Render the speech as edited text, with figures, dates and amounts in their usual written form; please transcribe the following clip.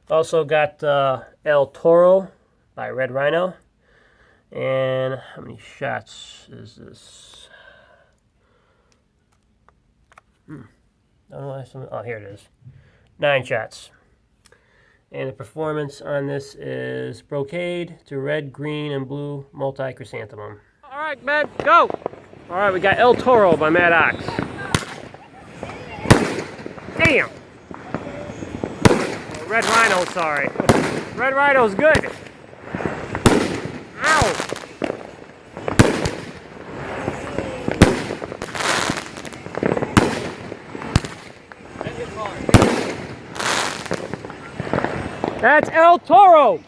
Also got El Toro by Rhino. And how many shots is this? Oh, here it is. 9 shots. And the performance on this is brocade to red, green, and blue multi-chrysanthemum. All right, man, go! All right, we got El Toro by Mad Ox. Damn! Red Rhino, sorry. Red Rhino's good. Ow! That's El Toro!